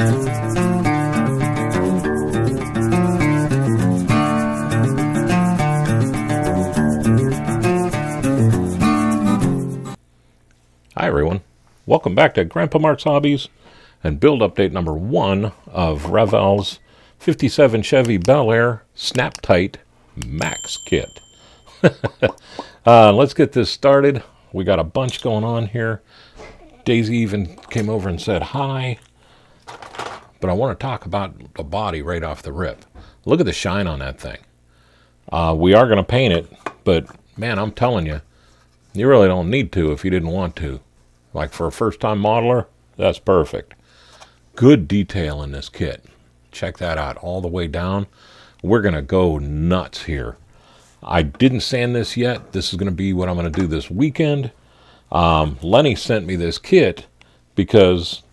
Hi everyone, welcome back to GrandpaMark's Hobbies and build update number 1 of Revell's 57 Chevy Bel Air Snap Tight Max Kit. Let's get this started. We got a bunch going on here. Daisy even came over and said hi, but I want to talk about the body right off the rip. Look at the shine on that thing. We are going to paint it, but man, I'm telling you, you really don't need to if you didn't want to. Like for a first-time modeler, that's perfect. Good detail in this kit. Check that out all the way down. We're going to go nuts here. I didn't sand this yet. This is going to be what I'm going to do this weekend. Lenny sent me this kit because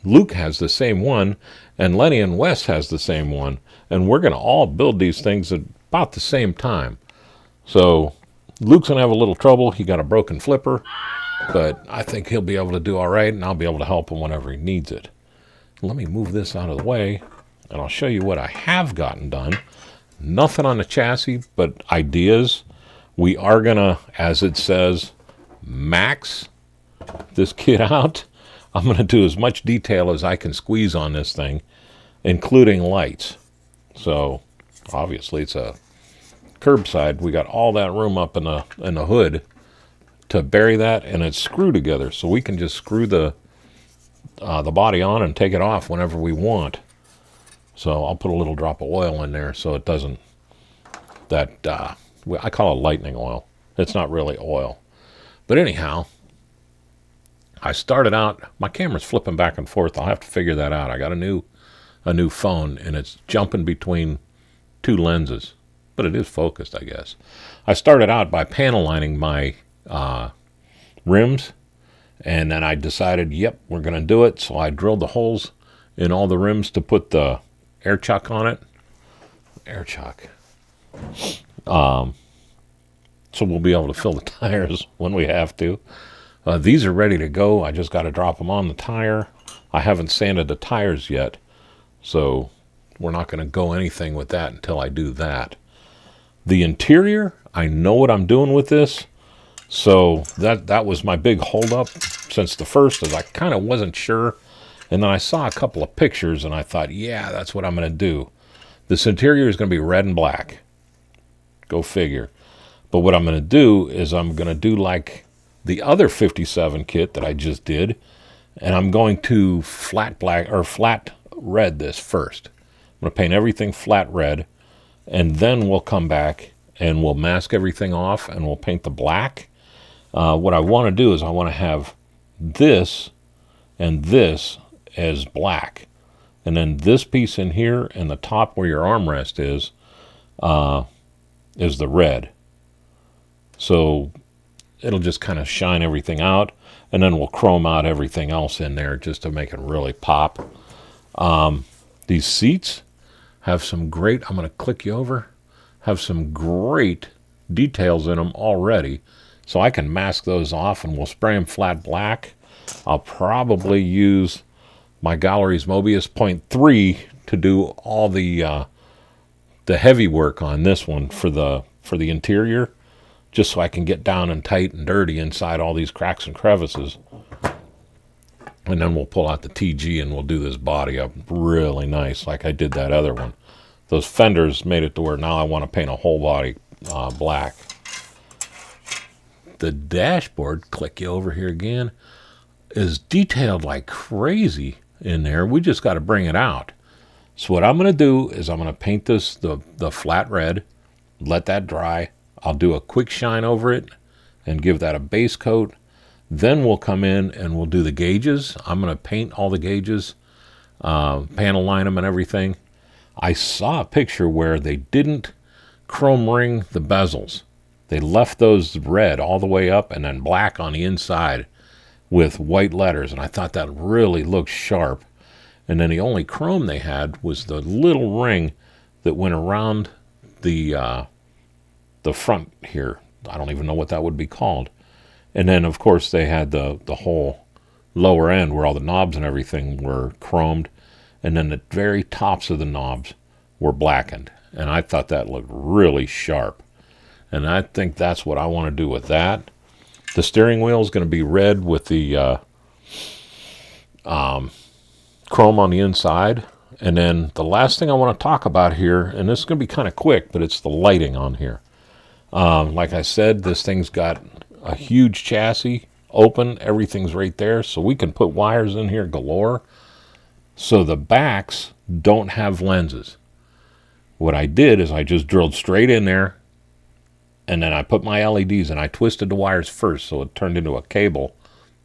Luke has the same one, and Lenny and Wes has the same one. And we're going to all build these things at about the same time. So Luke's going to have a little trouble. He got a broken flipper. But I think he'll be able to do all right, and I'll be able to help him whenever he needs it. Let me move this out of the way, and I'll show you what I have gotten done. Nothing on the chassis, but ideas. We are going to, as it says, max this kit out. I'm going to do as much detail as I can squeeze on this thing, including lights. So, obviously, it's a curbside. We got all that room up in the hood to bury that, and it's screwed together, so we can just screw the body on and take it off whenever we want. So I'll put a little drop of oil in there so it doesn't, I call it lightning oil. It's not really oil. But anyhow, I started out, my camera's flipping back and forth. I'll have to figure that out. I got a new phone, and it's jumping between two lenses, but it is focused, I guess. I started out by panel lining my rims, and then I decided, yep, we're going to do it. So I drilled the holes in all the rims to put the air chuck on it. Air chuck. So we'll be able to fill the tires when we have to. These are ready to go. I just got to drop them on the tire. I haven't sanded the tires yet, so we're not going to go anything with that until I do that. The interior, I know what I'm doing with this. So that was my big holdup since the first, is I kind of wasn't sure. And then I saw a couple of pictures, and I thought, yeah, that's what I'm going to do. This interior is going to be red and black. Go figure. But what I'm going to do is I'm going to do like the other 57 kit that I just did, and I'm going to flat black or flat red this first. I'm going to paint everything flat red, and then we'll come back and we'll mask everything off, and we'll paint the black. What I want to do is I want to have this and this as black. And then this piece in here and the top where your armrest is the red. So it'll just kind of shine everything out. And then we'll chrome out everything else in there just to make it really pop. These seats have some great, I'm going to click you over, have some great details in them already. So I can mask those off, and we'll spray them flat black. I'll probably use my Gallery's Mobius 0.3 to do all the heavy work on this one for the interior, just so I can get down and tight and dirty inside all these cracks and crevices. And then we'll pull out the TG and we'll do this body up really nice like I did that other one. Those fenders made it to where now I want to paint a whole body black. The dashboard, click you over here again, is detailed like crazy in there. We just got to bring it out. So what I'm going to do is I'm going to paint this the flat red, let that dry. I'll do a quick shine over it and give that a base coat. Then we'll come in and we'll do the gauges. I'm going to paint all the gauges, panel line them and everything. I saw a picture where they didn't chrome ring the bezels. They left those red all the way up and then black on the inside with white letters, and I thought that really looked sharp. And then the only chrome they had was the little ring that went around the front here. I don't even know what that would be called. And then, of course, they had the whole lower end where all the knobs and everything were chromed. and then the very tops of the knobs were blackened. And I thought that looked really sharp. And I think that's what I want to do with that. The steering wheel is going to be red with the chrome on the inside. And then the last thing I want to talk about here, and this is going to be kind of quick, but it's the lighting on here. Like I said, this thing's got a huge chassis, open, everything's right there, so we can put wires in here galore. So the backs don't have lenses. What I did is I just drilled straight in there, and then I put my LEDs, and I twisted the wires first so it turned into a cable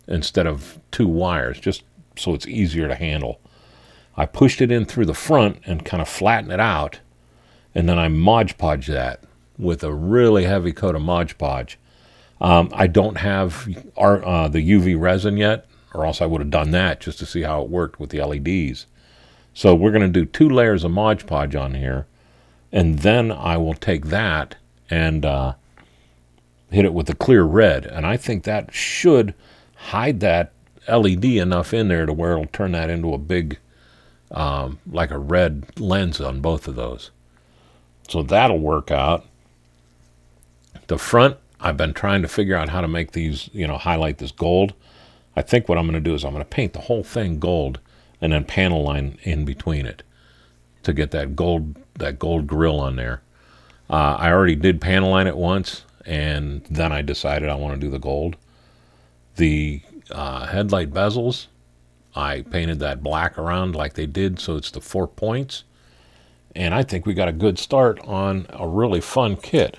instead of two wires, just so it's easier to handle. I pushed it in through the front and kind of flattened it out, and then I Mod Podged that with a really heavy coat of Mod Podge. I don't have the UV resin yet, or else I would have done that just to see how it worked with the LEDs. So we're going to do 2 layers of Mod Podge on here, and then I will take that and hit it with a clear red. And I think that should hide that LED enough in there to where it'll turn that into a big, like a red lens on both of those. So that'll work out. The front, I've been trying to figure out how to make these, highlight this gold. I think what I'm going to do is I'm going to paint the whole thing gold and then panel line in between it to get that gold grill on there. I already did panel line it once, and then I decided I want to do the gold. The headlight bezels, I painted that black around like they did, so it's the 4 points. And I think we got a good start on a really fun kit.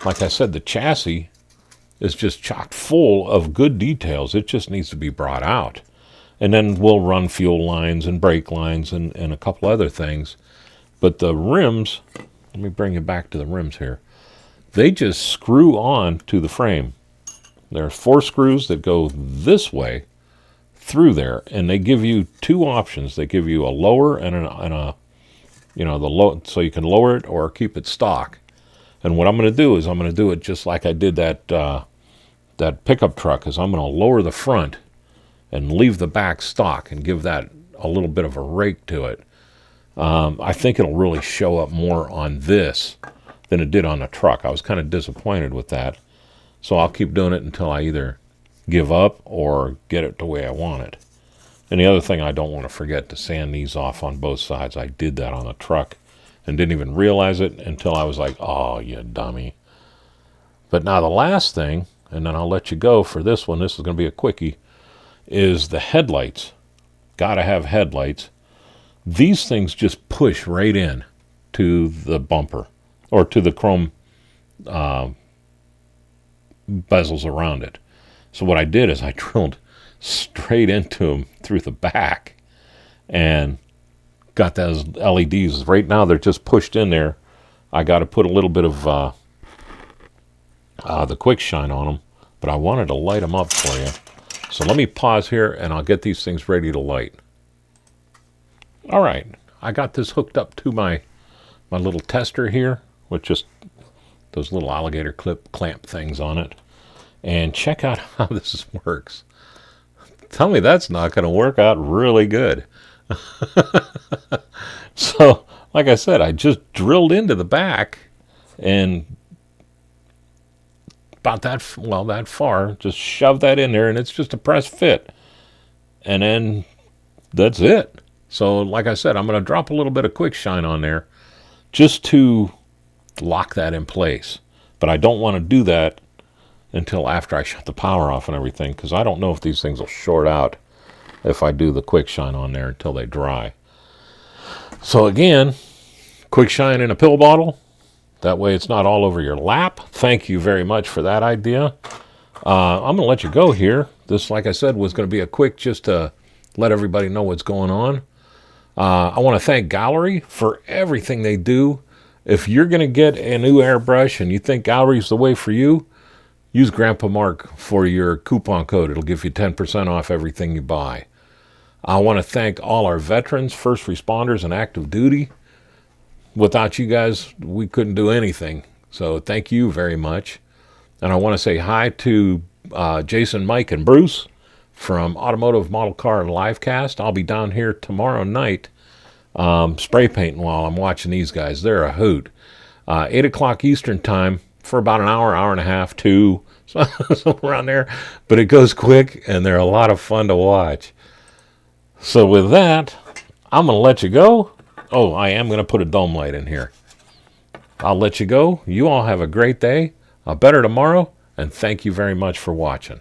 Like I said, the chassis is just chock full of good details. It just needs to be brought out. And then we'll run fuel lines and brake lines and a couple other things. But the rims, let me bring you back to the rims here. They just screw on to the frame. There's 4 screws that go this way through there, and they give you 2 options. They give you a lower and a the low, so you can lower it or keep it stock. And what I'm going to do is I'm going to do it just like I did that pickup truck, is I'm going to lower the front and leave the back stock and give that a little bit of a rake to it. I think it'll really show up more on this than it did on the truck. I was kind of disappointed with that. So I'll keep doing it until I either give up or get it the way I want it. And the other thing, I don't want to forget to sand these off on both sides. I did that on the truck and didn't even realize it until I was like, oh, you dummy. But now the last thing, and then I'll let you go for this one, this is going to be a quickie, is the headlights. Got to have headlights. These things just push right in to the bumper or to the chrome bezels around it. So what I did is I drilled straight into them through the back and got those LEDs. Right now they're just pushed in there. I got to put a little bit of the quick shine on them, but I wanted to light them up for you. So let me pause here and I'll get these things ready to light. All right, I got this hooked up to my little tester here with just those little alligator clip clamp things on it. And check out how this works. Tell me that's not going to work out really good. So, like I said, I just drilled into the back and about that far, just shove that in there, and it's just a press fit. And then that's it. So, like I said, I'm going to drop a little bit of quick shine on there just to lock that in place. But I don't want to do that until after I shut the power off and everything, because I don't know if these things will short out if I do the quick shine on there until they dry. So again, quick shine in a pill bottle. That way it's not all over your lap. Thank you very much for that idea. I'm going to let you go here. This, like I said, was going to be a quick just to let everybody know what's going on. I want to thank Gallery for everything they do. If you're going to get a new airbrush and you think Gallery's the way for you, use GrandpaMark for your coupon code. It'll give you 10% off everything you buy. I want to thank all our veterans, first responders, and active duty. Without you guys, we couldn't do anything. So thank you very much. And I want to say hi to Jason, Mike, and Bruce from Automotive Model Car Livecast. I'll be down here tomorrow night spray painting while I'm watching these guys. They're a hoot. 8 o'clock Eastern time for about an hour, hour and a half, 2, somewhere around there. But it goes quick, and they're a lot of fun to watch. So with that, I'm going to let you go. Oh, I am going to put a dome light in here. I'll let you go. You all have a great day, a better tomorrow, and thank you very much for watching.